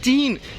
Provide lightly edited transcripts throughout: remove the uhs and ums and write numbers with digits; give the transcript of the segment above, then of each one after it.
3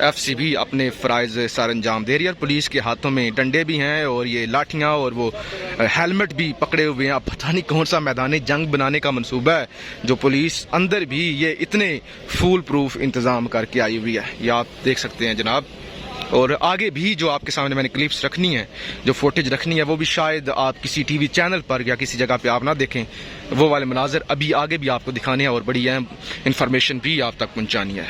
F C بھی اپنے فرائض سر انجام دے رہی ہے اور پولیس کے ہاتھوں میں ڈنڈے بھی ہیں اور یہ لاٹھیاں اور وہ ہیلمٹ بھی پکڑے ہوئے ہیں. اب پتہ نہیں کون سا میدان جنگ بنانے کا منصوبہ ہے جو پولیس اندر بھی یہ اتنے فول پروف انتظام کر کے آئی ہوئی ہے. یہ آپ دیکھ سکتے ہیں جناب. اور آگے بھی جو آپ کے سامنے میں نے کلپس رکھنی ہے, جو فوٹیج رکھنی ہے, وہ بھی شاید آپ کسی ٹی وی چینل پر یا کسی جگہ پہ آپ نہ دیکھیں. وہ والے مناظر ابھی آگے بھی آپ کو دکھانے ہیں اور بڑی اہم انفارمیشن بھی آپ تک پہنچانی ہے.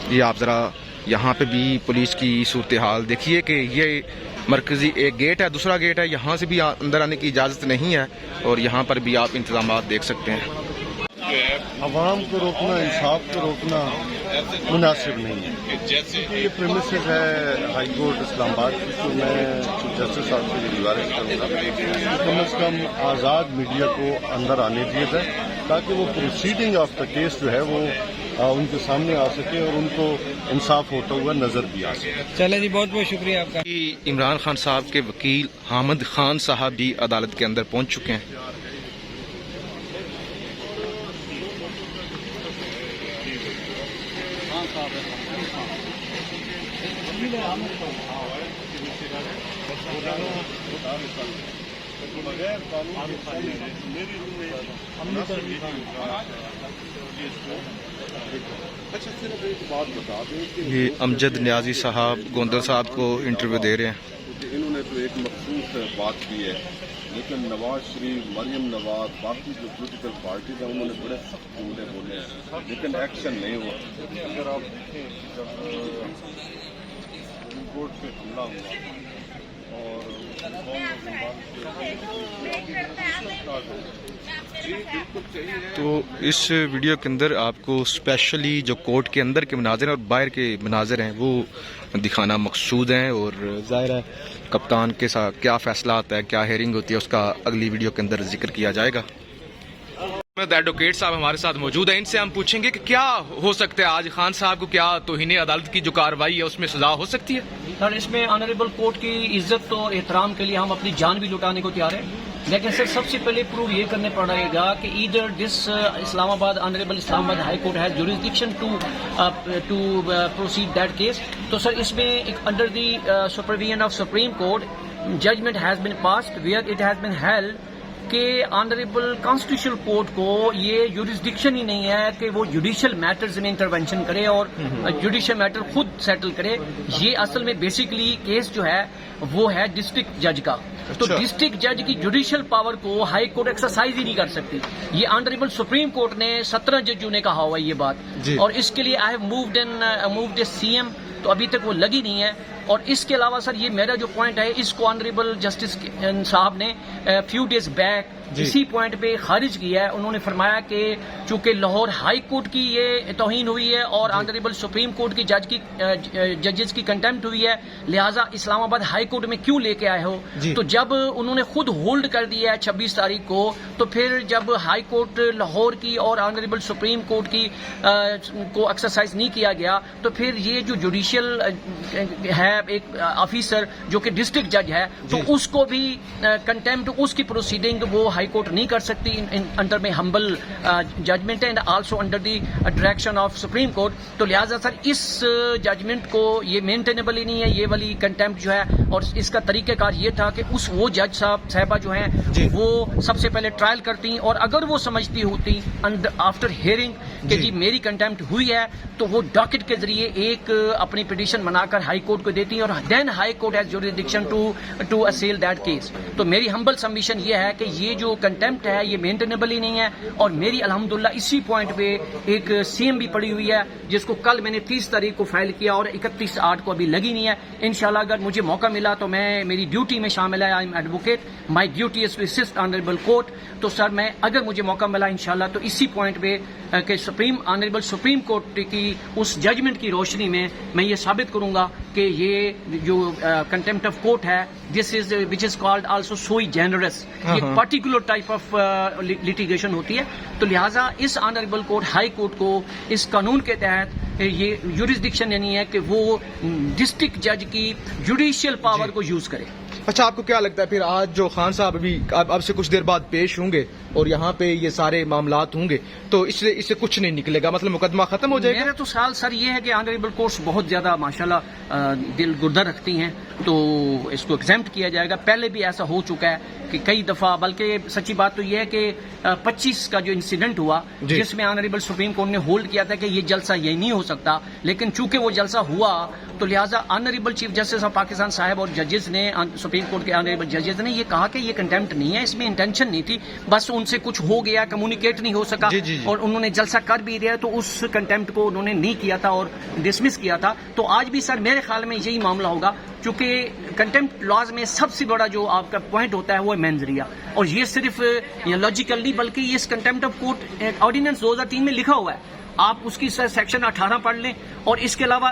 یہ آپ ذرا یہاں پہ بھی پولیس کی صورتحال دیکھیے کہ یہ مرکزی ایک گیٹ ہے, دوسرا گیٹ ہے, یہاں سے بھی اندر آنے کی اجازت نہیں ہے اور یہاں پر بھی آپ انتظامات دیکھ سکتے ہیں. عوام کو روکنا, انصاف کو روکنا مناسب نہیں ہے. کیونکہ یہ پریمیسز ہے ہائی کورٹ اسلام آباد کی, تو میں چیف جسٹس صاحب سے یہ گزارش کروں گا کہ کم از کم آزاد میڈیا کو اندر آنے دیا جائے تاکہ وہ پروسیڈنگ آف دا کیس جو ہے وہ ان کے سامنے آ سکے اور ان کو انصاف ہوتا ہوا نظر بھی آ سکے. چلے جی, بہت بہت شکریہ آپ کا. عمران خان صاحب کے وکیل حامد خان صاحب بھی عدالت کے اندر پہنچ چکے ہیں. یہ امجد نیازی صاحب گوندل صاحب کو انٹرویو دے رہے ہیں. انہوں نے تو ایک مخصوص بات کی ہے, لیکن نواز شریف, مریم نواز, باقی جو پولیٹیکل پارٹیز ہیں انہوں نے بڑے سخت جملے بولے ہیں, لیکن ایکشن نہیں ہوا. اگر آپ دیکھیں جب سپریم کورٹ پہ حملہ ہوا اور تو اس ویڈیو کے اندر آپ کو اسپیشلی جو کورٹ کے اندر کے مناظر ہیں اور باہر کے مناظر ہیں وہ دکھانا مقصود ہیں, اور ظاہر ہے کپتان کے ساتھ کیا فیصلہ آتا ہے, کیا ہیئرنگ ہوتی ہے, اس کا اگلی ویڈیو کے اندر ذکر کیا جائے گا. ایڈوکیٹ صاحب ہمارے ساتھ موجود ہیں, ان سے ہم پوچھیں گے کہ کیا ہو سکتا ہے آج خان صاحب کو, کیا توہین عدالت کی جو کارروائی ہے اس میں سزا ہو سکتی ہے؟ سر اس میں آنریبل کورٹ کی عزت اور احترام کے لیے ہم اپنی جان بھی لٹانے کو تیار ہیں, لیکن سر سب سے پہلے پروو یہ کرنے پڑے گا کہ ایدر دس اسلام آباد honourable Islamabad high court has jurisdiction to proceed that case. تو سر اس میں under the supervision of supreme court judgement has been passed where it has been held کہ آنریبل کانسٹیٹیوشنل کورٹ کو یہ جوریسڈکشن ہی نہیں ہے کہ وہ جوڈیشل میٹرز میں انٹرونشن کرے اور جوڈیشل میٹر خود سیٹل کرے. یہ اصل میں بیسیکلی کیس جو ہے وہ ہے ڈسٹرکٹ جج کا. تو ڈسٹرکٹ جج کی جوڈیشل پاور کو ہائی کورٹ ایکسرسائز ہی نہیں کر سکتی. یہ آنریبل سپریم کورٹ نے 17 ججوں نے کہا ہوا یہ بات, اور اس کے لیے I have moved C M, تو ابھی تک وہ لگی نہیں ہے. اور اس کے علاوہ سر یہ میرا جو پوائنٹ ہے اس کو آنریبل جسٹس صاحب نے فیو ڈیز بیک اسی پوائنٹ پہ خارج کیا ہے. انہوں نے فرمایا کہ چونکہ لاہور ہائی کورٹ کی یہ توہین ہوئی ہے اور آنریبل سپریم کورٹ کی ججز کی کنٹمپٹ ہوئی ہے, لہٰذا اسلام آباد ہائی کورٹ میں کیوں لے کے آئے ہو. تو جب انہوں نے خود ہولڈ کر دیا ہے 26 تاریخ کو, تو پھر جب ہائی کورٹ لاہور کی اور آنریبل سپریم کورٹ کی کو ایکسرسائز نہیں کیا گیا, تو پھر یہ جو جوڈیشل ہے ایک آفیسر جو کہ ڈسٹرکٹ جج ہے, تو اس کو بھی کنٹمپٹ, اس کی پروسیڈنگ وہ ہائی کورٹ نہیں کر سکتی انڈر میں humble judgement and also under the direction of supreme court. تو لہٰذا سر اس ججمنٹ کو یہ مینٹینیبل ہی نہیں ہے یہ والی کنٹمپٹ جو ہے, اور اس کا طریقہ کار یہ تھا کہ وہ جج صاحبہ جو ہیں وہ سب سے پہلے ٹرائل کرتی, اور اگر وہ سمجھتی ہوتی آفٹر ہیئرنگ کہ جی میری کنٹمپٹ ہوئی ہے, تو وہ ڈاکٹ کے ذریعے ایک اپنی پٹیشن بنا کر ہائی کورٹ کو دیتی, اور then high court has jurisdiction to assail that case. تو میری ہمبل سبمیشن یہ ہے کہ یہ جو کنٹمپٹ ہے یہ مینٹینیبل ہی نہیں ہے, اور میری الحمدللہ اسی پوائنٹ پہ ایک سی ایم بھی پڑی ہوئی ہے جس کو کل میں نے 30 تاریخ کو فائل کیا اور 31/8 کو ابھی لگی نہیں ہے. انشاءاللہ اگر مجھے موقع ملا تو میں میری ڈیوٹی میں شامل ہے, I am advocate, my duty is to assist honourable court. تو سر میں اگر مجھے موقع ملا انشاءاللہ تو اسی پوائنٹ پہ کہ آنریبل سپریم کورٹ کی اس ججمنٹ کی روشنی میں یہ ثابت کروں گا کہ یہ جو کنٹمپٹ آف کورٹ ہے دس از وچ از کالڈ آلسو سوئی جینرس, یہ پرٹیکولر ٹائپ آف لٹیگیشن ہوتی ہے. تو لہٰذا اس آنریبل کورٹ ہائی کورٹ کو اس قانون کے تحت یہ جورسڈکشن نہیں ہے کہ وہ ڈسٹرکٹ جج کی جوڈیشل پاور کو یوز کرے. اچھا، آپ کو کیا لگتا ہے پھر آج جو خان صاحب ابھی اب سے کچھ دیر بعد پیش ہوں گے اور یہاں پہ یہ سارے معاملات ہوں گے تو اس سے کچھ نہیں نکلے گا، مطلب مقدمہ ختم ہو جائے گا؟ میرا تو سوال سر یہ ہے کہ آنریبل کورٹس بہت زیادہ ماشاءاللہ دل گردہ رکھتی ہیں، تو اس کو ایگزیمپٹ کیا جائے گا. پہلے بھی ایسا ہو چکا ہے کہ کئی دفعہ، بلکہ سچی بات تو یہ ہے کہ 25 کا جو انسیڈنٹ ہوا جس میں آنریبل سپریم کورٹ نے ہولڈ کیا تھا کہ یہ جلسہ یہ نہیں ہو سکتا، لیکن چونکہ وہ جلسہ ہوا تو لہٰذا honourable chief justice of Pakistan صاحب اور ججز نے، سپریم کورٹ کے آنریبل ججز نے یہ کہا کہ یہ کنٹمپٹ نہیں ہے، اس میں انٹینشن نہیں تھی، بس ان سے کچھ ہو گیا، کمیونیکیٹ نہیں ہو سکا، اور انہوں نے جلسہ کر بھی دیا تو اس کنٹمپٹ کو انہوں نے نہیں کیا تھا اور ڈسمس کیا تھا. تو آج بھی سر میرے خیال میں یہی معاملہ ہوگا، چونکہ کنٹمپٹ لاز میں سب سے بڑا جو آپ کا پوائنٹ ہوتا ہے وہ ہے مینز ریا، اور یہ صرف لاجیکل نہیں بلکہ یہ اس کنٹمپٹ آف کورٹ آرڈیننس 2003 میں لکھا ہوا ہے. آپ اس کی سیکشن 18 پڑھ لیں اور اس کے علاوہ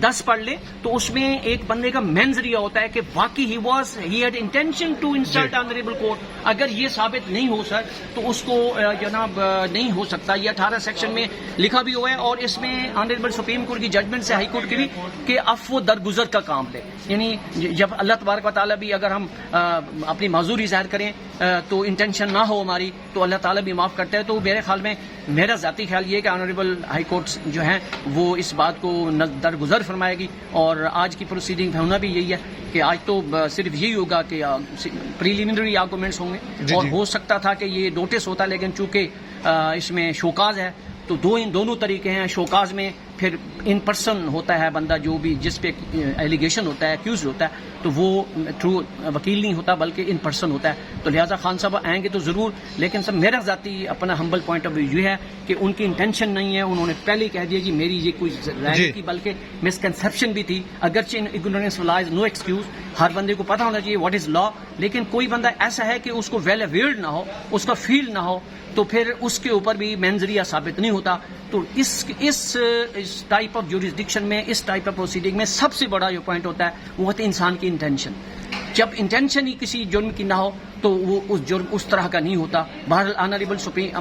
10 پڑھ لیں تو اس میں ایک بندے کا مینز ریا ہوتا ہے کہ واقعی ہی had intention to insult honourable court. اگر یہ ثابت نہیں ہو سر تو اس کو جناب نہیں ہو سکتا. یہ 18 سیکشن میں لکھا بھی ہوا ہے، اور اس میں آنریبل سپریم کورٹ کی ججمنٹ سے ہائی کورٹ کی بھی کہ عفو درگزر کا کام لے، یعنی جب اللہ تبارک و تعالیٰ بھی اگر ہم اپنی معذوری ظاہر کریں تو انٹینشن نہ ہو ہماری تو اللہ تعالیٰ بھی معاف کرتا ہے. تو میرے خیال میں، میرا ذاتی خیال یہ ہے کہ آنریبل ہائی کورٹس جو ہیں وہ اس بات کو درگزر فرمائے گی، اور آج کی پروسیڈنگ ہونا بھی یہی ہے کہ آج تو صرف یہی ہوگا کہ پریلیمنری آرگومنٹس ہوں گے، اور ہو سکتا تھا کہ یہ نوٹس ہوتا، لیکن چونکہ اس میں شوکاز ہے تو دونوں طریقے ہیں. شوکاز میں پھر ان پرسن ہوتا ہے بندہ جو بھی جس پہ ایلیگیشن ہوتا ہے، ایکیوز ہوتا ہے، تو وہ تھرو وکیل نہیں ہوتا بلکہ ان پرسن ہوتا ہے. تو لہٰذا خان صاحب آئیں گے تو ضرور، لیکن سب میرا ذاتی اپنا ہمبل پوائنٹ آف ویو یہ ہے کہ ان کی انٹینشن نہیں ہے. انہوں نے پہلے ہی کہہ دیا جی میری یہ کوئی رائے نہیں تھی بلکہ مسکنسیپشن بھی تھی. اگرچہ اگنورینس لائز نو ایکسکیوز، ہر بندے کو پتہ ہونا چاہیے واٹ از لا، لیکن کوئی بندہ ایسا ہے کہ اس کو ویل اویئرڈ نہ ہو، اس کا فیل نہ ہو، تو پھر اس کے اوپر بھی مینزریہ ثابت نہیں ہوتا. تو اس ٹائپ آف جورسڈکشن میں، اس ٹائپ آف پروسیڈنگ میں سب سے بڑا جو پوائنٹ ہوتا ہے وہ ہوتا ہے انسان کی انٹینشن. جب انٹینشن ہی کسی جرم کی نہ ہو تو وہ اس جرم اس طرح کا نہیں ہوتا. بہرحال آنریبل سپریم